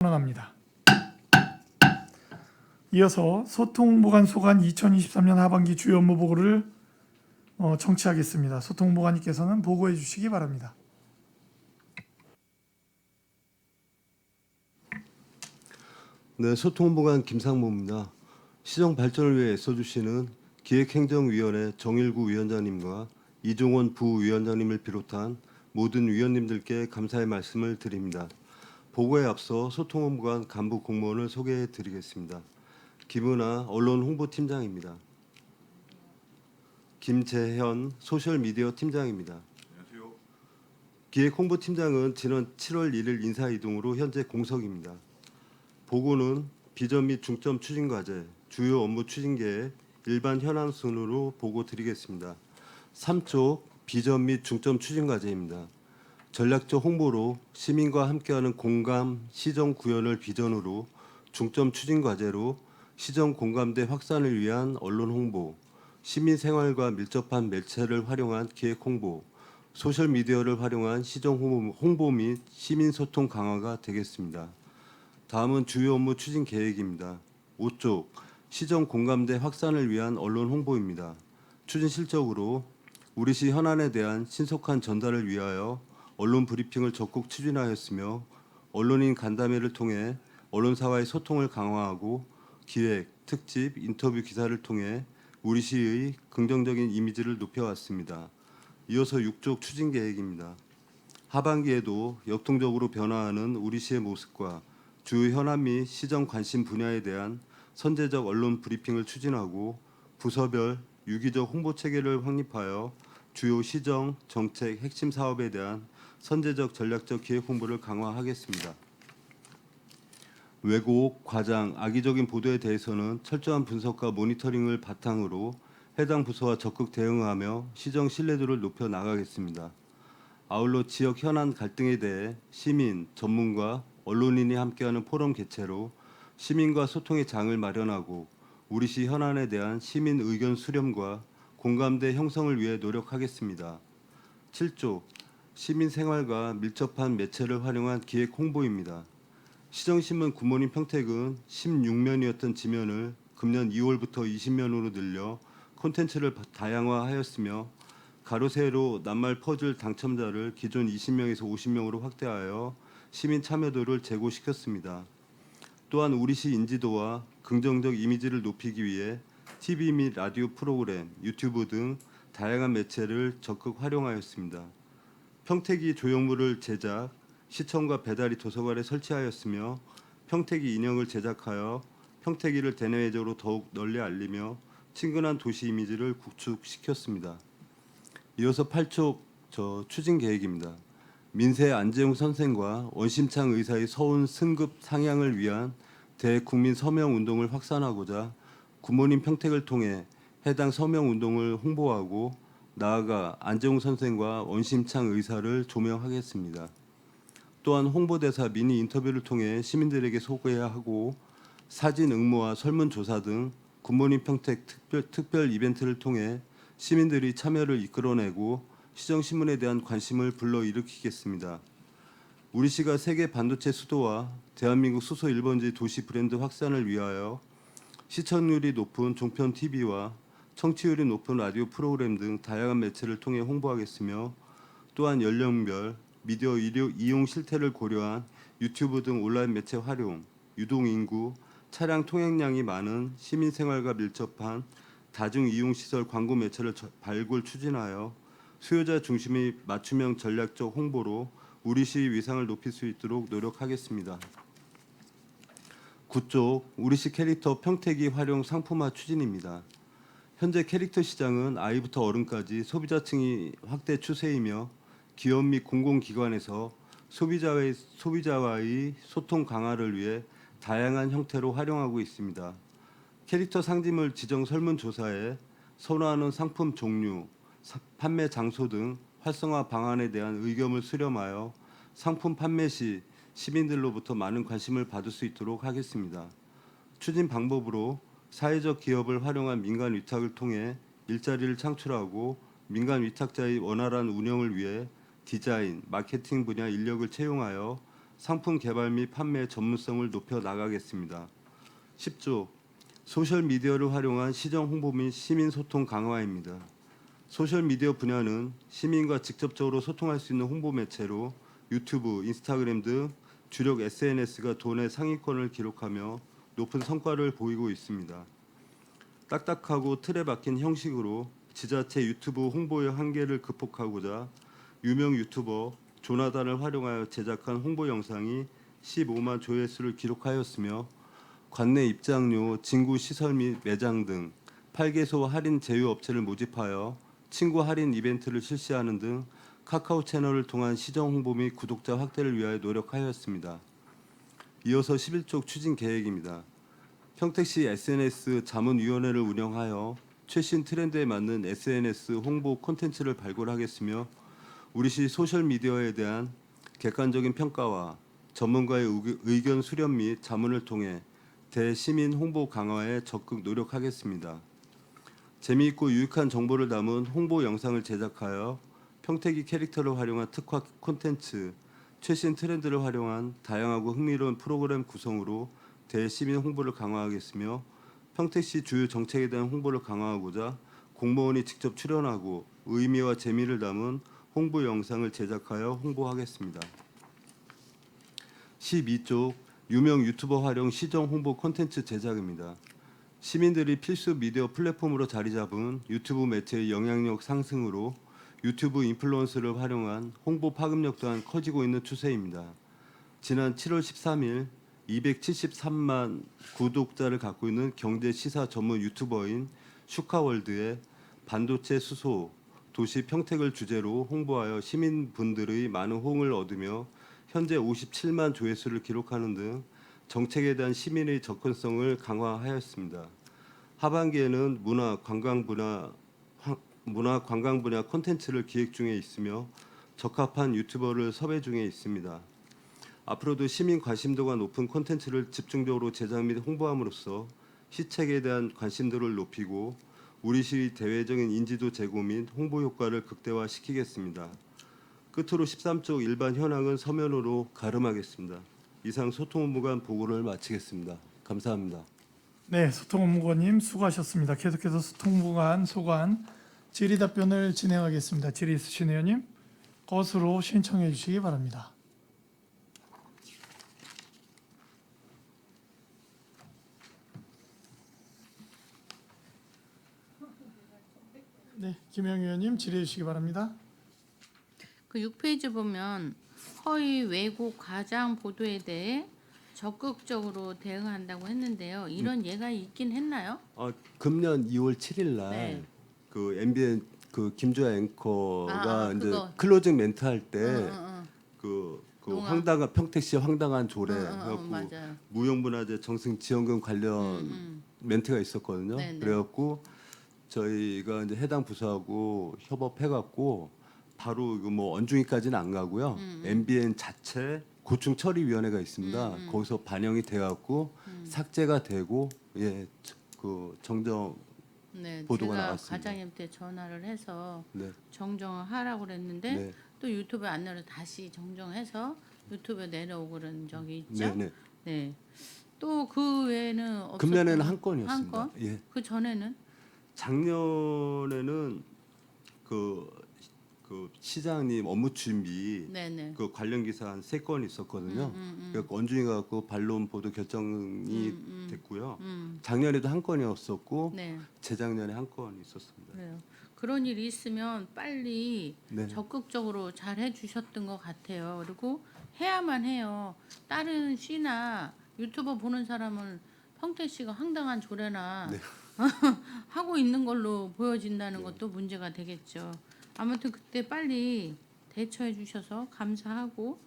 선언합니다. 이어서 소통보관 소관 2023년 하반기 주요 업무 보고를 청취하겠습니다. 소통보관님께서는 보고해 주시기 바랍니다. 네, 소통보관 김상모입니다. 시정 발전을 위해 애써주시는 기획행정위원회 정일구 위원장님과 이종원 부위원장님을 비롯한 모든 위원님들께 감사의 말씀을 드립니다. 보고에 앞서 소통본부관 간부 공무원을 소개해 드리겠습니다. 김은아 언론홍보팀장입니다. 김재현 소셜미디어 팀장입니다. 안녕하세요. 기획홍보팀장은 지난 7월 1일 인사이동으로 현재 공석입니다. 보고는 비전 및 중점 추진 과제, 주요 업무 추진 계획, 일반 현안 순으로 보고 드리겠습니다. 3쪽 비전 및 중점 추진 과제입니다. 전략적 홍보로 시민과 함께하는 공감 시정 구현을 비전으로 중점 추진 과제로 시정 공감대 확산을 위한 언론 홍보, 시민 생활과 밀접한 매체를 활용한 기획 홍보, 소셜 미디어를 활용한 시정 홍보 및 시민 소통 강화가 되겠습니다. 다음은 주요 업무 추진 계획입니다. 5쪽 시정 공감대 확산을 위한 언론 홍보입니다. 추진 실적으로 우리시 현안에 대한 신속한 전달을 위하여 언론 브리핑을 적극 추진하였으며 언론인 간담회를 통해 언론사와의 소통을 강화하고 기획, 특집, 인터뷰 기사를 통해 우리시의 긍정적인 이미지를 높여왔습니다. 이어서 6쪽 추진 계획입니다. 하반기에도 역동적으로 변화하는 우리시의 모습과 주요 현안 및 시정 관심 분야에 대한 선제적 언론 브리핑을 추진하고 부서별 유기적 홍보 체계를 확립하여 주요 시정, 정책, 핵심 사업에 대한 선제적 전략적 기획 홍보를 강화하겠습니다. 왜곡, 과장, 악의적인 보도에 대해서는 철저한 분석과 모니터링을 바탕으로 해당 부서와 적극 대응하며 시정 신뢰도를 높여 나가겠습니다. 아울러 지역 현안 갈등에 대해 시민, 전문가, 언론인이 함께하는 포럼 개최로 시민과 소통의 장을 마련하고 우리시 현안에 대한 시민 의견 수렴과 공감대 형성을 위해 노력하겠습니다. 7조 시민 생활과 밀접한 매체를 활용한 기획 홍보입니다. 시정신문 굿모닝 평택은 16면이었던 지면을 금년 2월부터 20면으로 늘려 콘텐츠를 다양화하였으며 가로 세로 낱말 퍼즐 당첨자를 기존 20명에서 50명으로 확대하여 시민 참여도를 제고시켰습니다. 또한 우리시 인지도와 긍정적 이미지를 높이기 위해 TV 및 라디오 프로그램, 유튜브 등 다양한 매체를 적극 활용하였습니다. 평택이 조형물을 제작, 시청과 배달이 도서관에 설치하였으며 평택이 인형을 제작하여 평택이를 대내외적으로 더욱 널리 알리며 친근한 도시 이미지를 구축시켰습니다. 이어서 8쪽 추진 계획입니다. 민세 안재웅 선생과 원심창 의사의 서운 승급 상향을 위한 대국민 서명 운동을 확산하고자 굿모닝 평택을 통해 해당 서명 운동을 홍보하고 나아가 안재웅 선생과 원심창 의사를 조명하겠습니다. 또한 홍보대사 미니 인터뷰를 통해 시민들에게 소개해야 하고 사진 응모와 설문조사 등 굿모닝 평택 특별 이벤트를 통해 시민들이 참여를 이끌어내고 시정신문에 대한 관심을 불러일으키겠습니다. 우리시가 세계 반도체 수도와 대한민국 수소 1번지 도시 브랜드 확산을 위하여 시청률이 높은 종편 TV와 청취율이 높은 라디오 프로그램 등 다양한 매체를 통해 홍보하겠으며 또한 연령별 미디어 이용 실태를 고려한 유튜브 등 온라인 매체 활용, 유동인구, 차량 통행량이 많은 시민생활과 밀접한 다중이용시설 광고 매체를 발굴 추진하여 수요자 중심의 맞춤형 전략적 홍보로 우리시 위상을 높일 수 있도록 노력하겠습니다. 9쪽 우리시 캐릭터 평택이 활용 상품화 추진입니다. 현재 캐릭터 시장은 아이부터 어른까지 소비자층이 확대 추세이며 기업 및 공공기관에서 소비자와의 소통 강화를 위해 다양한 형태로 활용하고 있습니다. 캐릭터 상징물 지정 설문조사에 선호하는 상품 종류, 판매 장소 등 활성화 방안에 대한 의견을 수렴하여 상품 판매 시 시민들로부터 많은 관심을 받을 수 있도록 하겠습니다. 추진 방법으로 사회적 기업을 활용한 민간 위탁을 통해 일자리를 창출하고 민간 위탁자의 원활한 운영을 위해 디자인, 마케팅 분야 인력을 채용하여 상품 개발 및 판매 전문성을 높여 나가겠습니다. 10조 소셜 미디어를 활용한 시정 홍보 및 시민 소통 강화입니다. 소셜 미디어 분야는 시민과 직접적으로 소통할 수 있는 홍보 매체로 유튜브, 인스타그램 등 주력 SNS가 도내 상위권을 기록하며 높은 성과를 보이고 있습니다. 딱딱하고 틀에 박힌 형식으로 지자체 유튜브 홍보의 한계를 극복하고자 유명 유튜버 조나단을 활용하여 제작한 홍보 영상이 15만 조회수를 기록하였으며 관내 입장료, 진구 시설 및 매장 등 8개소 할인 제휴 업체를 모집하여 친구 할인 이벤트를 실시하는 등 카카오 채널을 통한 시정 홍보 및 구독자 확대를 위하여 노력하였습니다. 이어서 11조 추진 계획입니다. 평택시 SNS 자문위원회를 운영하여 최신 트렌드에 맞는 SNS 홍보 콘텐츠를 발굴하겠으며 우리시 소셜미디어에 대한 객관적인 평가와 전문가의 의견 수렴 및 자문을 통해 대시민 홍보 강화에 적극 노력하겠습니다. 재미있고 유익한 정보를 담은 홍보 영상을 제작하여 평택이 캐릭터를 활용한 특화 콘텐츠, 최신 트렌드를 활용한 다양하고 흥미로운 프로그램 구성으로 대시민 홍보를 강화하겠으며 평택시 주요 정책에 대한 홍보를 강화하고자 공무원이 직접 출연하고 의미와 재미를 담은 홍보 영상을 제작하여 홍보하겠습니다. 12조 유명 유튜버 활용 시정 홍보 콘텐츠 제작입니다. 시민들이 필수 미디어 플랫폼으로 자리 잡은 유튜브 매체의 영향력 상승으로 유튜브 인플루언서를 활용한 홍보 파급력 또한 커지고 있는 추세입니다. 지난 7월 13일 273만 구독자를 갖고 있는 경제 시사 전문 유튜버인 슈카월드의 반도체 수소 도시 평택을 주제로 홍보하여 시민분들의 많은 호응을 얻으며 현재 57만 조회수를 기록하는 등 정책에 대한 시민의 접근성을 강화하였습니다. 하반기에는 문화 관광 분야 콘텐츠를 기획 중에 있으며 적합한 유튜버를 섭외 중에 있습니다. 앞으로도 시민 관심도가 높은 콘텐츠를 집중적으로 제작 및 홍보함으로써 시책에 대한 관심도를 높이고 우리시 대외적인 인지도 제고 및 홍보 효과를 극대화시키겠습니다. 끝으로 13조 일반 현황은 서면으로 가름하겠습니다. 이상 소통업무관 보고를 마치겠습니다. 감사합니다. 네, 소통업무관님 수고하셨습니다. 계속해서 소통업무관 소관 질의답변을 진행하겠습니다. 질의 있으신 의원님 것으로 신청해 주시기 바랍니다. 네, 김영 의원님 질의해 주시기 바랍니다. 그 6페이지 보면 허위 왜곡 과장 보도에 대해 적극적으로 대응한다고 했는데요. 이런 예가 있긴 했나요? 금년 2월 7일 날 네. 그 MBN 그 김조아 앵커가 이제 그거. 클로징 멘트 할 때 응. 그 농아. 황당한 평택시 황당한 조례 응, 그래갖고 맞아요. 무형문화재 정승 지원금 관련 멘트가 있었거든요. 네네. 그래갖고 저희가 이제 해당 부서하고 협업해갖고 바로 이거 뭐 언중위까지는 안 가고요. MBN 자체 고충 처리위원회가 있습니다. 거기서 반영이 돼갖고 삭제가 되고 그 정정 네, 보도가 제가 나왔습니다. 과장님한테 전화를 해서 네. 정정을 하라고 그랬는데 네. 또 유튜브에 안 내려 다시 정정해서 유튜브에 내려오고 그런 적이 있죠. 네네. 네. 또 그 외에는 없었던 금년에는 한 건이었습니다. 한 건? 예. 그 전에는 작년에는 그 시장님 업무 준비 네네. 그 관련 기사 한 3건 있었거든요. 그러니까 언중이가 갖고 반론 보도 결정이 됐고요. 작년에도 한 건이었었고 네. 재작년에 한 건 있었습니다. 그래요. 그런 일이 있으면 빨리 네. 적극적으로 잘 해주셨던 것 같아요. 그리고 해야만 해요. 다른 시나 유튜버 보는 사람은 평택 씨가 황당한 조례나 네. 하고 있는 걸로 보여진다는 것도 문제가 되겠죠. 아무튼 그때 빨리 대처해 주셔서 감사하고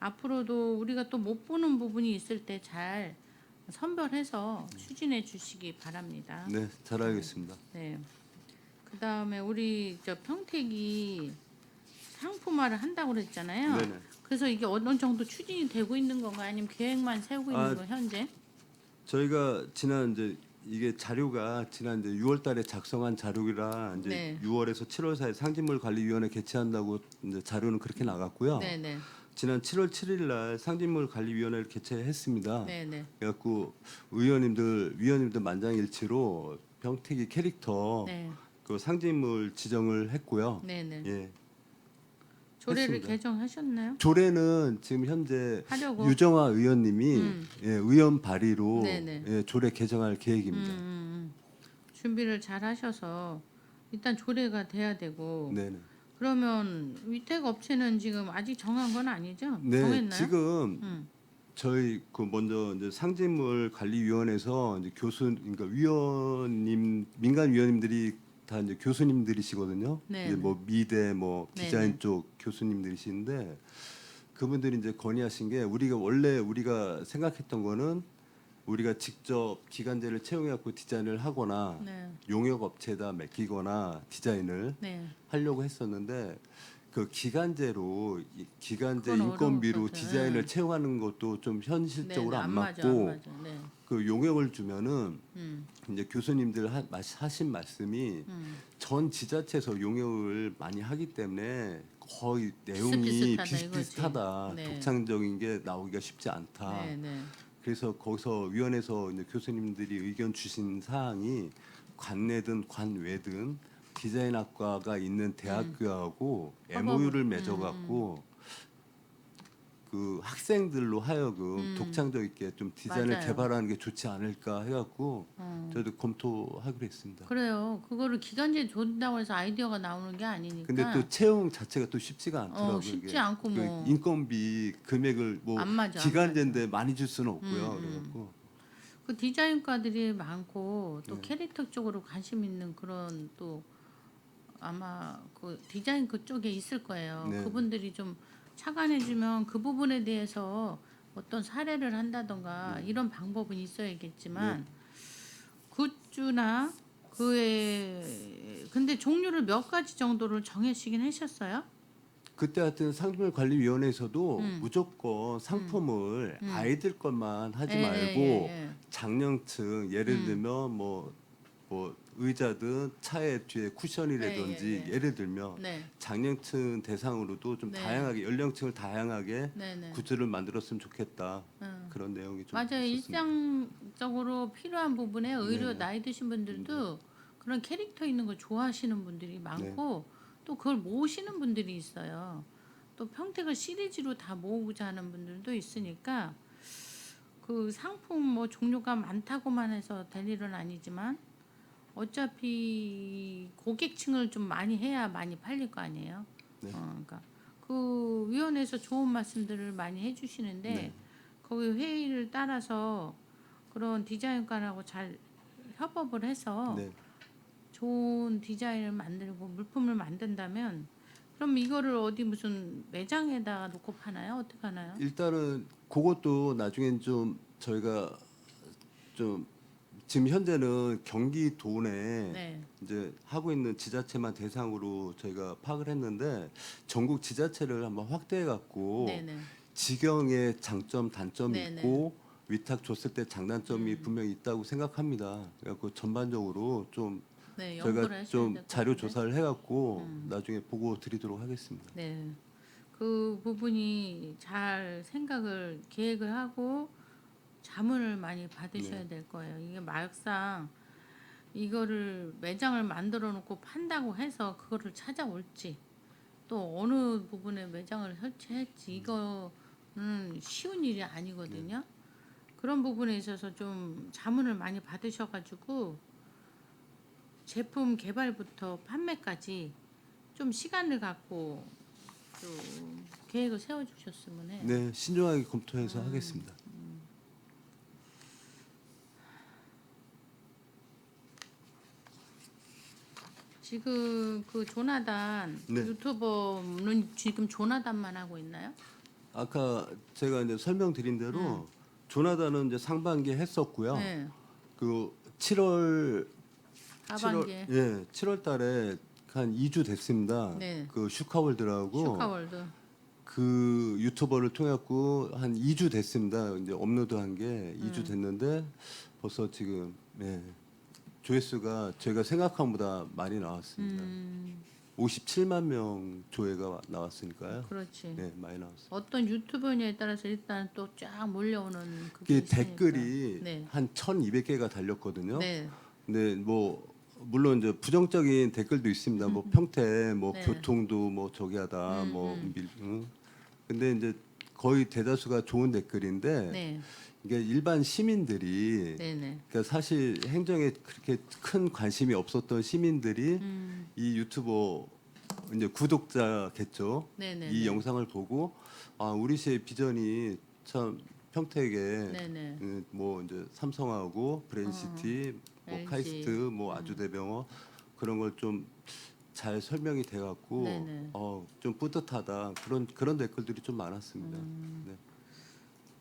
앞으로도 우리가 또 못 보는 부분이 있을 때 잘 선별해서 추진해 주시기 바랍니다. 네, 잘하겠습니다. 네. 그다음에 우리 저 평택이 상품화를 한다고 그랬잖아요. 네네. 그래서 이게 어느 정도 추진이 되고 있는 건가요? 아니면 계획만 세우고 있는 거 현재? 저희가 지난 이제 이게 자료가 지난 이제 6월달에 작성한 자료라 이제 네. 6월에서 7월 사이 상징물 관리위원회 개최한다고 이제 자료는 그렇게 나갔고요. 네네. 지난 7월 7일 날 상징물 관리위원회를 개최했습니다. 네네. 그래갖고 위원님들 만장일치로 병태기 캐릭터 네. 그 상징물 지정을 했고요. 네네. 예. 조례를 했습니다. 개정하셨나요? 조례는 지금 현재 하려고. 유정화 의원님이 예, 의원 발의로 네네. 예, 조례 개정할 계획입니다. 준비를 잘 하셔서 일단 조례가 돼야 되고 네네. 그러면 위탁 업체는 지금 아직 정한 건 아니죠? 네, 정했나요? 지금 음. 저희 그 먼저 이제 상징물 관리위원회에서 이제 그러니까 민간 위원님들이 다 이제 교수님들이시거든요. 네, 이제 뭐 미대 뭐 네, 디자인 네. 쪽 교수님들이신데 그분들이 이제 건의하신 게 우리가 생각했던 거는 우리가 직접 기간제를 채용해 갖고 디자인을 하거나 네. 용역 업체에다 맡기거나 디자인을 네. 하려고 했었는데 그 기간제로 기간제 그건 인건비로 어려울 것 같아요. 디자인을 네. 채용하는 것도 좀 현실적으로 네, 안 맞아, 맞고 안 맞아. 네. 그 용역을 주면은 음. 이제 교수님들 하신 말씀이 전 지자체에서 용역을 많이 하기 때문에 거의 내용이 비슷비슷하다, 비슷비슷하다. 이거지. 네. 독창적인 게 나오기가 쉽지 않다. 네, 네. 그래서 거기서 위원회에서 이제 교수님들이 의견 주신 사항이 관내든 관외든 디자인학과가 있는 대학교하고 MOU를 맺어갖고 그 학생들로 하여금 독창적 있게 좀 디자인을 맞아요. 개발하는 게 좋지 않을까 해갖고 저희도 검토하기로 했습니다. 그래요. 그거를 기간제 준다고 해서 아이디어가 나오는 게 아니니까. 근데 또 채용 자체가 또 쉽지가 않더라고요. 쉽지 이게. 않고 그 뭐. 인건비 금액을 뭐 안 맞아, 안 기간제인데 많이 줄 수는 없고요. 그래갖고 그 디자인과들이 많고 네. 또 캐릭터 쪽으로 관심 있는 그런 또 아마 그 디자인 그쪽에 있을 거예요. 네. 그분들이 좀 착안해주면 그 부분에 대해서 어떤 사례를 한다던가 네. 이런 방법은 있어야겠지만 굿즈나 그의 근데 종류를 몇 가지 정도를 정해시긴 하셨어요? 그때 하여튼 상품관리위원회에서도 무조건 상품을 아이들 것만 하지 예, 말고 예. 장년층 예를 들면 뭐 의자든 차의 뒤에 쿠션이라든지 예. 예를 들면 네. 장년층 대상으로도 좀 네. 다양하게 연령층을 다양하게 네네. 굿즈를 만들었으면 좋겠다. 그런 내용이 좀 맞아요. 있었습니다. 일상적으로 필요한 부분에 오히려 네네. 나이 드신 분들도 그런 캐릭터 있는 거 좋아하시는 분들이 많고 또 그걸 모으시는 분들이 있어요. 또 평택을 시리즈로 다 모으고자 하는 분들도 있으니까 그 상품 뭐 종류가 많다고만 해서 될 일은 아니지만 어차피 고객층을 좀 많이 해야 많이 팔릴 거 아니에요. 네. 그러니까 그 위원회에서 좋은 말씀들을 많이 해주시는데 네. 거기 회의를 따라서 그런 디자인과라고 잘 협업을 해서 네. 좋은 디자인을 만들고 물품을 만든다면 그럼 이거를 어디 무슨 매장에다가 놓고 파나요? 어떻게 하나요? 일단은 그것도 나중엔 좀 저희가 좀 지금 현재는 경기도 내 네. 이제 하고 있는 지자체만 대상으로 저희가 파악을 했는데 전국 지자체를 한번 확대해 갖고 네네. 지경의 장점 단점이 네네. 있고 위탁 줬을 때 장단점이 분명히 있다고 생각합니다. 그래갖고 전반적으로 좀 네, 연구를 저희가 하셔야 좀 될것 자료 같은데. 조사를 해갖고 나중에 보고 드리도록 하겠습니다. 네. 그 부분이 잘 생각을 계획을 하고 자문을 많이 받으셔야 될 거예요. 이게 막상 이거를 매장을 만들어 놓고 판다고 해서 그거를 찾아올지 또 어느 부분에 매장을 설치할지 이거는 쉬운 일이 아니거든요. 그런 부분에 있어서 좀 자문을 많이 받으셔가지고 제품 개발부터 판매까지 좀 시간을 갖고 좀 계획을 세워주셨으면 해요. 네, 신중하게 검토해서 하겠습니다. 지금 그 조나단 네. 유튜버는 지금 조나단만 하고 있나요? 아까 제가 이제 설명드린 대로 조나단은 이제 상반기에 했었고요. 네. 그 7월 하반기에 7월 달에 한 2주 됐습니다. 네. 그 슈카월드라고 슈카월드. 그 유튜버를 통해 갖고 한 2주 됐습니다. 이제 업로드한 게 2주 됐는데 벌써 지금 조회수가 저희가 생각한 것보다 많이 나왔습니다. 57만 명 조회가 나왔으니까요. 그렇지. 네, 많이 나왔어요. 어떤 유튜버냐에 따라서 일단 또 쫙 몰려오는 그게 이게 있으니까. 댓글이 네. 한 1,200개가 달렸거든요. 네. 근데 뭐 물론 이제 부정적인 댓글도 있습니다. 뭐 평택, 뭐 네. 교통도 뭐 저기 하다, 근데 이제 거의 대다수가 좋은 댓글인데 네. 이게 일반 시민들이 네네. 그러니까 사실 행정에 그렇게 큰 관심이 없었던 시민들이 이 유튜버 이제 구독자겠죠. 네네. 이 영상을 보고 아 우리 시의 비전이 참 평택에 네네. 뭐 이제 삼성하고 브랜시티, 뭐 LG. 카이스트, 뭐 아주대병원 그런 걸 좀 잘 설명이 돼갖고 네네. 좀 뿌듯하다 그런 댓글들이 좀 많았습니다. 네.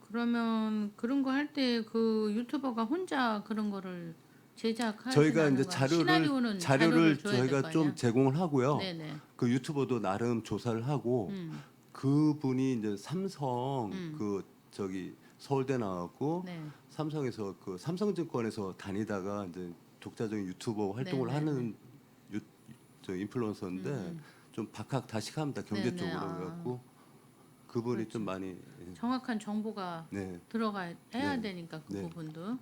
그러면 그런 거 할 때 그 유튜버가 혼자 그런 거를 제작하시는 저희가 이제 거야? 시나리오는 자료를 줘야 될 저희가 거 좀 아니야? 제공을 하고요. 네네. 그 유튜버도 나름 조사를 하고 음. 그분이 이제 삼성 음. 그 저기 서울대 나왔고 네. 삼성에서 그 삼성증권에서 다니다가 이제 독자적인 유튜버 활동을 네네네. 하는 저 인플루언서인데 좀 박학다식합니다 경제 네네. 쪽으로 아. 그래갖고 그분이 그렇죠. 좀 많이 정확한 정보가 네. 해야 네. 되니까 그 네. 부분도.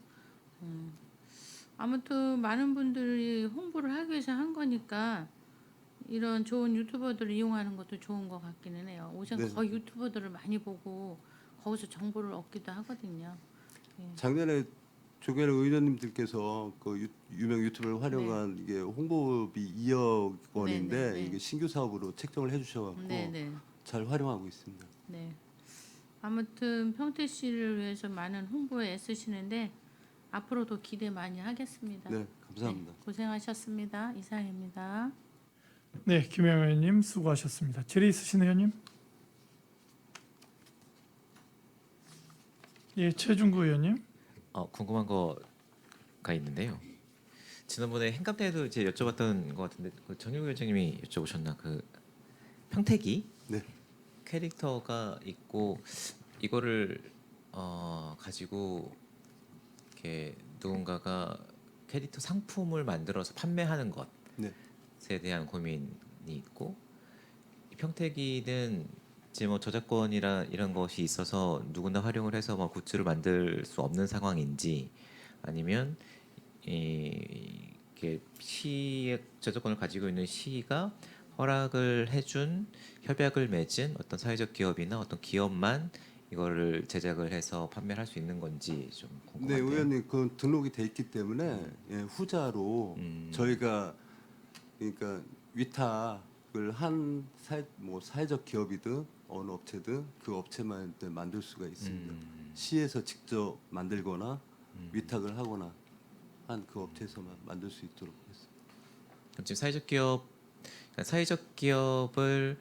아무튼 많은 분들이 홍보를 하기 위해서 한 거니까 이런 좋은 유튜버들을 이용하는 것도 좋은 것 같기는 해요. 요새 네. 거의 유튜버들을 많이 보고 거기서 정보를 얻기도 하거든요. 작년에 조계련 의원님들께서 그 유명 유튜브를 활용한 이게 홍보비 2억 원인데 네, 네, 네. 이게 신규 사업으로 책정을 해주셔갖고 네네. 잘 활용하고 있습니다. 네. 아무튼 평택시를 위해서 많은 홍보에 애쓰시는데 앞으로도 기대 많이 하겠습니다. 네, 감사합니다. 네, 고생하셨습니다. 이상입니다. 네, 김영 의원님 수고하셨습니다. 질의 있으신 의원님? 예, 최중구 의원님. 궁금한 거가 있는데요. 지난번에 행감 때도 이제 여쭤봤던 것 같은데 그 정유 위원장님이 여쭤보셨나 그 평택이 네. 캐릭터가 있고 이거를 가지고 이렇게 누군가가 캐릭터 상품을 만들어서 판매하는 것에 네. 대한 고민이 있고 이 평택이는 이제 뭐 저작권이라 이런 것이 있어서 누구나 활용을 해서 뭐 굿즈를 만들 수 없는 상황인지 아니면 이게 시의 저작권을 가지고 있는 시가 허락을 해준 협약을 맺은 어떤 사회적 기업이나 어떤 기업만 이거를 제작을 해서 판매를 할 수 있는 건지 좀 네, 궁금한데요. 의원님 그 등록이 돼 있기 때문에 예, 후자로 저희가 그러니까 위탁을 한 사회적 기업이든 어느 업체든 그 업체만 만들 수가 있습니다. 시에서 직접 만들거나 위탁을 하거나 한 그 업체에서만 만들 수 있도록 했습니다. 그럼 지금 사회적 기업을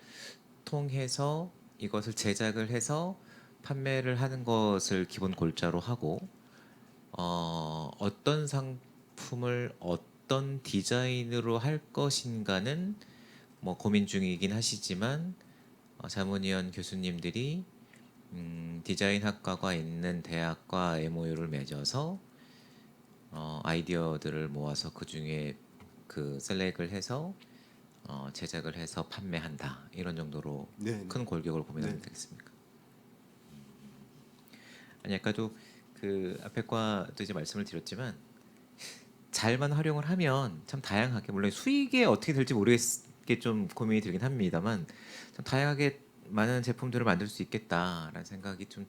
통해서 이것을 제작을 해서 판매를 하는 것을 기본 골자로 하고 어떤 상품을 어떤 디자인으로 할 것인가는 뭐 고민 중이긴 하시지만 자문위원 교수님들이 디자인 학과가 있는 대학과 MOU를 맺어서 아이디어들을 모아서 그 중에 그 셀렉을 해서 제작을 해서 판매한다 이런 정도로 네, 큰 골격을 고민하면 네. 되겠습니까? 아니 아까도 그 앞에 과도 이제 말씀을 드렸지만 잘만 활용을 하면 참 다양하게 물론 수익에 어떻게 될지 모르겠게 좀 고민이 들긴 합니다만 참 다양하게 많은 제품들을 만들 수 있겠다라는 생각이 좀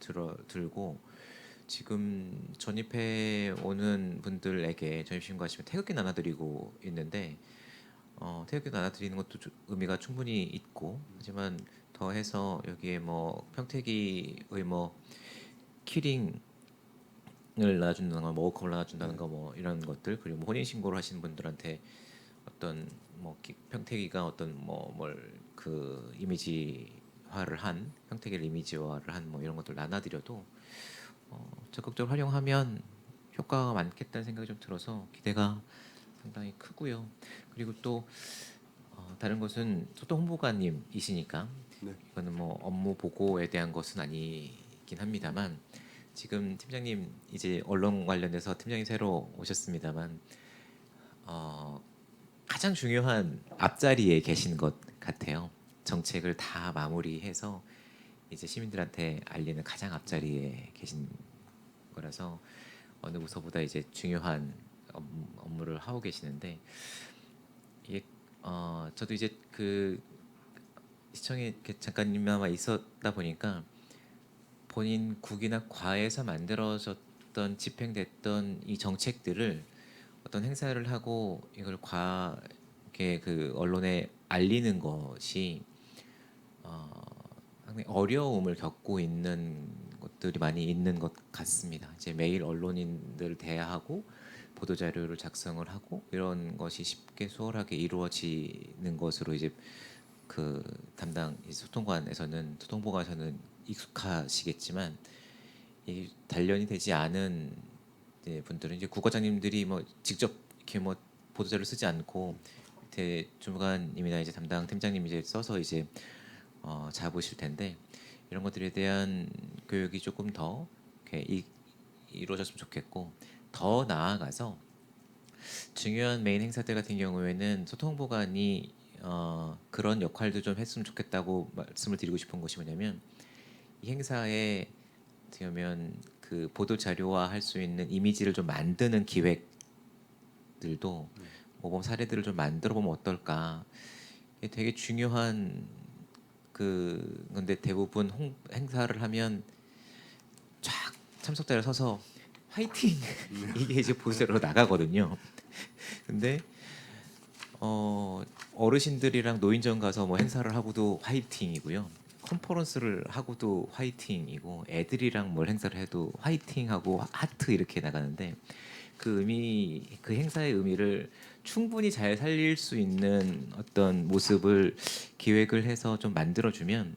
들고 지금 전입해 오는 분들에게 전입신고하시면 태극기 나눠드리고 있는데 태극기 나눠드리는 것도 의미가 충분히 있고 하지만 더해서 여기에 뭐 평택이의 뭐 키링을 나눠준다는 거, 뭐 워크업을 나눠준다는 거, 뭐 이런 것들 그리고 뭐 혼인 신고를 하시는 분들한테 어떤 뭐 평택이가 어떤 뭐 뭘 그 이미지화를 한 평택이를 이미지화를 한 뭐 이런 것들 나눠드려도 적극적으로 활용하면 효과가 많겠다는 생각이 좀 들어서 기대가 상당히 크고요. 그리고 또 다른 것은 소통 홍보관님이시니까 네. 이거는 뭐 업무 보고에 대한 것은 아니긴 합니다만 지금 팀장님 이제 언론 관련해서 팀장님 새로 오셨습니다만 가장 중요한 앞자리에 계신 것 같아요. 정책을 다 마무리해서 이제 시민들한테 알리는 가장 앞자리에 계신 거라서 어느 부서보다 이제 중요한 업무를 하고 계시는데 이게 저도 이제 그 시청에 이렇게 잠깐이나마 있었다 보니까 본인 국이나 과에서 만들어졌던 집행됐던 이 정책들을 어떤 행사를 하고 이걸 과게 그 언론에 알리는 것이 상당히 어려움을 겪고 있는 것들이 많이 있는 것 같습니다. 이제 매일 언론인들을 대하고 보도 자료를 작성을 하고 이런 것이 쉽게 수월하게 이루어지는 것으로 이제 그 담당 소통보관에서는 익숙하시겠지만 이 단련이 되지 않은 이제 분들은 이제 국과장님들이 뭐 직접 이렇게 뭐 보도자료 쓰지 않고 밑에 주무관님이나 이제 담당 팀장님이 이제 써서 이제 잡으실 텐데 이런 것들에 대한 교육이 조금 더 이렇게 이루어졌으면 좋겠고 더 나아가서 중요한 메인 행사들 같은 경우에는 소통보관이 그런 역할도 좀 했으면 좋겠다고 말씀을 드리고 싶은 것이 뭐냐면 이 행사에 어떻게 보면 그 보도 자료화 할 수 있는 이미지를 좀 만드는 기획들도 모범 사례들을 좀 만들어 보면 어떨까. 이게 되게 중요한 그 건데 대부분 행사를 하면 쫙 참석자를 서서 화이팅 이게 이제 보도자료로 나가거든요. 근데 어르신들이랑 노인정 가서 뭐 행사를 하고도 화이팅이고요. 컨퍼런스를 하고도 화이팅이고 애들이랑 뭘 행사를 해도 화이팅하고 하트 이렇게 나가는데 그 의미 그 행사의 의미를 충분히 잘 살릴 수 있는 어떤 모습을 기획을 해서 좀 만들어주면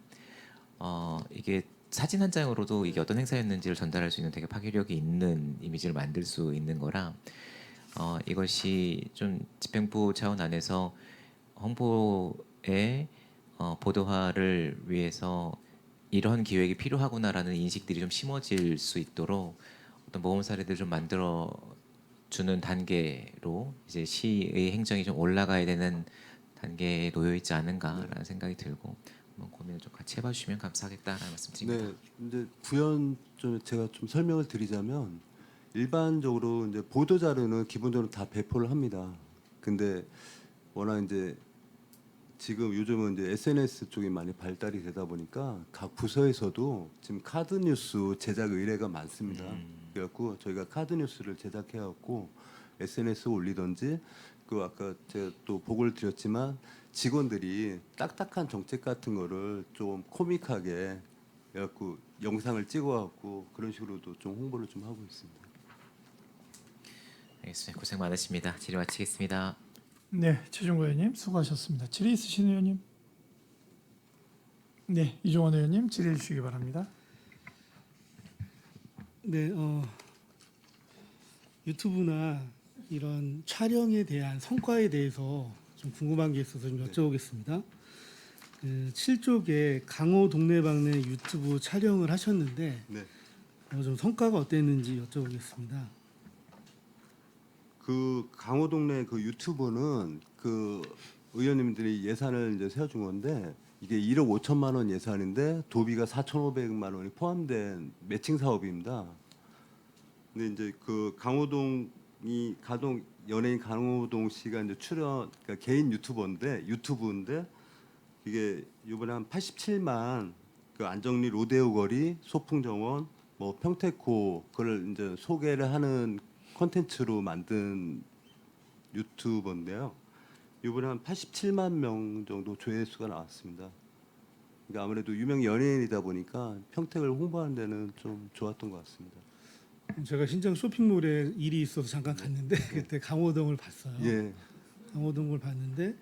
이게 사진 한 장으로도 이게 어떤 행사였는지를 전달할 수 있는 되게 파괴력이 있는 이미지를 만들 수 있는 거라 이것이 좀 집행부 차원 안에서 홍보의 보도화를 위해서 이런 기획이 필요하구나라는 인식들이 좀 심어질 수 있도록 어떤 모범 사례들 좀 만들어 주는 단계로 이제 시의 행정이 좀 올라가야 되는 단계에 놓여 있지 않은가라는 생각이 들고 한번 고민을 좀 같이 해봐 주시면 감사하겠다라는 말씀드립니다. 네, 이제 부연 좀 제가 좀 설명을 드리자면 일반적으로 이제 보도 자료는 기본적으로 다 배포를 합니다. 근데 워낙 이제 지금 요즘은 이제 SNS 쪽이 많이 발달이 되다 보니까 각 부서에서도 지금 카드 뉴스 제작 의뢰가 많습니다. 그래갖고 저희가 카드 뉴스를 제작해갖고 SNS 에 올리든지 그 아까 제가 또 보고를 드렸지만 직원들이 딱딱한 정책 같은 거를 좀 코믹하게 해갖고 영상을 찍어갖고 그런 식으로도 좀 홍보를 좀 하고 있습니다. 알겠습니다. 고생 많으십니다. 질의 마치겠습니다. 네, 최종구 의원님 수고하셨습니다. 질의 있으신 의원님? 네, 이종원 의원님 질의해 주시기 바랍니다. 네, 유튜브나 이런 촬영에 대한 성과에 대해서 좀 궁금한 게 있어서 좀 여쭤보겠습니다. 그 7쪽에 강호 동네방네 유튜브 촬영을 하셨는데 네. 좀 성과가 어땠는지 여쭤보겠습니다. 그 강호동네 그 유튜버는 그 의원님들이 예산을 이제 세워준 건데 이게 1억 5천만 원 예산인데 도비가 4,500만 원이 포함된 매칭 사업입니다. 근데 이제 그 강호동이 가동 연예인 강호동 씨가 이제 출연 그러니까 개인 유튜브인데 이게 이번에 한 87만 그 안정리 로데오 거리 소풍정원 뭐 평택호 그걸 이제 소개를 하는 콘텐츠로 만든 유튜버인데요. 이번에 한 87만 명 정도 조회수가 나왔습니다. 그러니까 아무래도 유명 연예인이다 보니까 평택을 홍보하는 데는 좀 좋았던 것 같습니다. 제가 신장 쇼핑몰에 일이 있어서 잠깐 갔는데 그때 강호동을 봤어요. 예, 강호동을 봤는데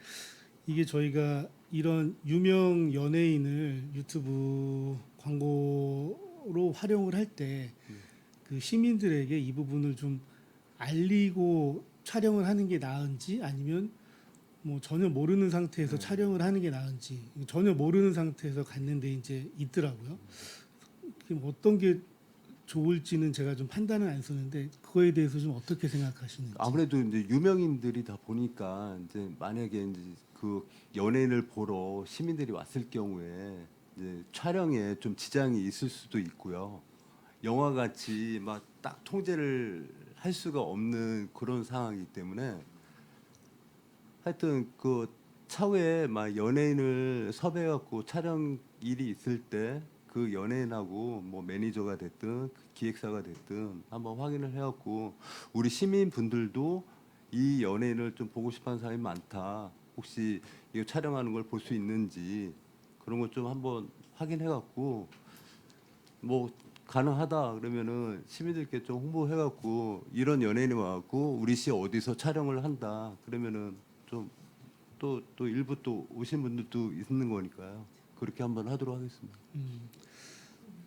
이게 저희가 이런 유명 연예인을 유튜브 광고로 활용을 할 때 그 시민들에게 이 부분을 좀 알리고 촬영을 하는 게 나은지 아니면 뭐 전혀 모르는 상태에서 촬영을 하는 게 나은지 전혀 모르는 상태에서 갔는데 이제 있더라고요. 그럼 어떤 게 좋을지는 제가 좀 판단은 안 쓰는데 그거에 대해서 좀 어떻게 생각하시는지. 아무래도 이제 유명인들이 다 보니까 이제 만약에 이제 그 연예인을 보러 시민들이 왔을 경우에 이제 촬영에 좀 지장이 있을 수도 있고요. 영화 같이 막 딱 통제를 할 수가 없는 그런 상황이기 때문에 하여튼 그 차후에 막 연예인을 섭외해 갖고 촬영 일이 있을 때 그 연예인하고 뭐 매니저가 됐든 기획사가 됐든 한번 확인을 해 갖고 우리 시민분들도 이 연예인을 좀 보고 싶어하는 사람이 많다. 혹시 이거 촬영하는 걸 볼 수 있는지 그런 걸 좀 한번 확인해 갖고 뭐 가능하다 그러면은 시민들께 좀 홍보해 갖고 이런 연예인이 와 갖고 우리 시 어디서 촬영을 한다. 그러면은 좀 또 일부 또 오신 분들도 있는 거니까요. 그렇게 한번 하도록 하겠습니다.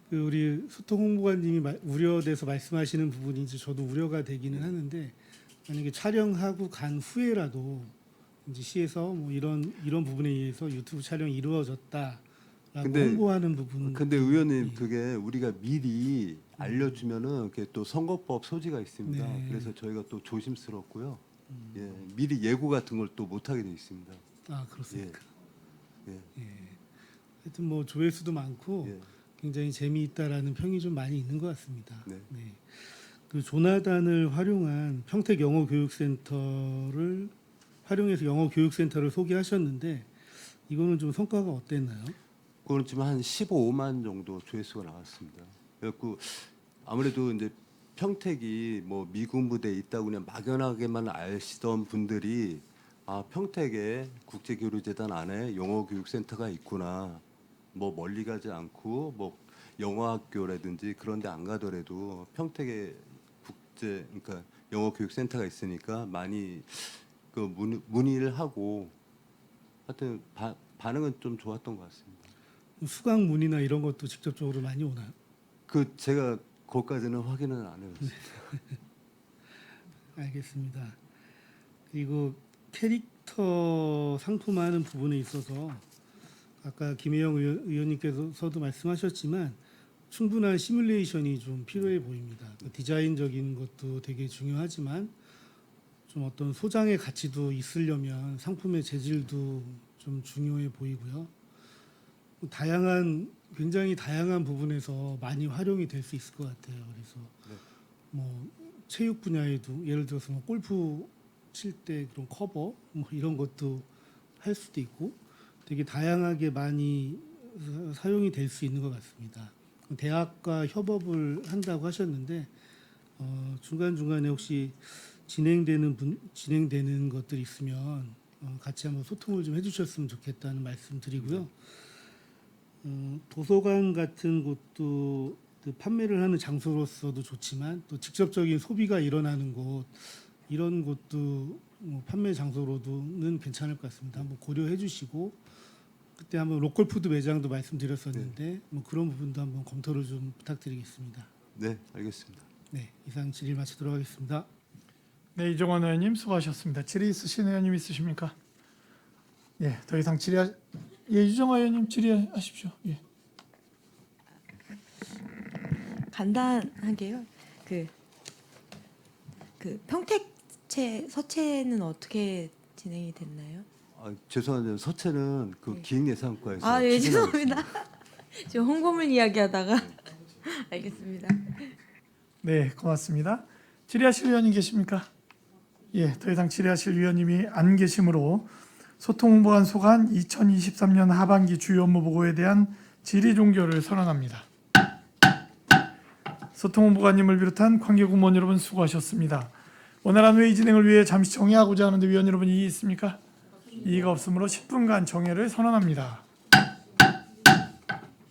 그 우리 소통 홍보관님이 우려돼서 말씀하시는 부분이 이제 저도 우려가 되기는 하는데 만약에 촬영하고 간 후에라도 이제 시에서 뭐 이런 부분에 의해서 유튜브 촬영이 이루어졌다라고 근데- 홍보하는 부분. 근데 의원님 예. 그게 우리가 미리 알려주면은 그게 또 선거법 소지가 있습니다. 네. 그래서 저희가 또 조심스럽고요. 예, 미리 예고 같은 걸 또 못하게 돼 있습니다. 아 그렇습니까? 예. 하여튼 뭐 조회수도 많고 예. 굉장히 재미있다라는 평이 좀 많이 있는 것 같습니다. 네. 그 조나단을 활용한 평택 영어 교육센터를 활용해서 영어 교육센터를 소개하셨는데 이거는 좀 성과가 어땠나요? 그거는 지금 한 15만 정도 조회수가 나왔습니다. 그래갖고 아무래도 이제 평택이 뭐 미군부대에 있다고 그냥 막연하게만 아시던 분들이 아 평택에 국제교류재단 안에 영어교육센터가 있구나. 뭐 멀리 가지 않고 뭐 영어학교라든지 그런 데 안 가더라도 평택에 그러니까 영어교육센터가 있으니까 많이 그 문의를 하고 하여튼 반응은 좀 좋았던 것 같습니다. 수강 문의나 이런 것도 직접적으로 많이 오나요? 그 제가 거기까지는 확인은 안 해봤어요. 알겠습니다. 그리고 캐릭터 상품화하는 부분에 있어서 아까 김혜영 의원님께서도 말씀하셨지만 충분한 시뮬레이션이 좀 필요해 보입니다. 그 디자인적인 것도 되게 중요하지만 좀 어떤 소장의 가치도 있으려면 상품의 재질도 좀 중요해 보이고요. 굉장히 다양한 부분에서 많이 활용이 될 수 있을 것 같아요. 그래서 뭐 체육 분야에도 예를 들어서 뭐 골프 칠 때 그런 커버 뭐 이런 것도 할 수도 있고 되게 다양하게 많이 사용이 될 수 있는 것 같습니다. 대학과 협업을 한다고 하셨는데 중간중간에 혹시 진행되는 것들이 있으면 같이 한번 소통을 좀 해주셨으면 좋겠다는 말씀 드리고요. 도서관 같은 곳도 그 판매를 하는 장소로서도 좋지만 또 직접적인 소비가 일어나는 곳 이런 곳도 뭐 판매 장소로도는 괜찮을 것 같습니다. 한번 고려해 주시고 그때 한번 로컬 푸드 매장도 말씀드렸었는데 뭐 그런 부분도 한번 검토를 좀 부탁드리겠습니다. 네, 알겠습니다. 네, 이상 질의 마치도록 하겠습니다. 네, 이종원 의원님 수고하셨습니다. 질의 있으신 의원님 있으십니까? 예, 더 이상 유정화 의원님 질의하십시오. 예. 간단하게요. 그 평택 서체는 어떻게 진행이 됐나요? 아, 죄송한데 서체는 그 기획예산과에서 아, 예, 추진하고 죄송합니다. 있습니다. 지금 홍보물 이야기하다가 알겠습니다. 네, 고맙습니다. 질의하실 의원님 계십니까? 예, 더 이상 질의하실 의원님이 안 계시므로 소통홍보관 소관 2023년 하반기 주요 업무 보고에 대한 질의 종결을 선언합니다. 소통홍보관님을 비롯한 관계 공무원 여러분 수고하셨습니다. 원활한 회의 진행을 위해 잠시 정회하고자 하는데 위원 여러분 이의 있습니까? 이의가 없으므로 10분간 정회를 선언합니다.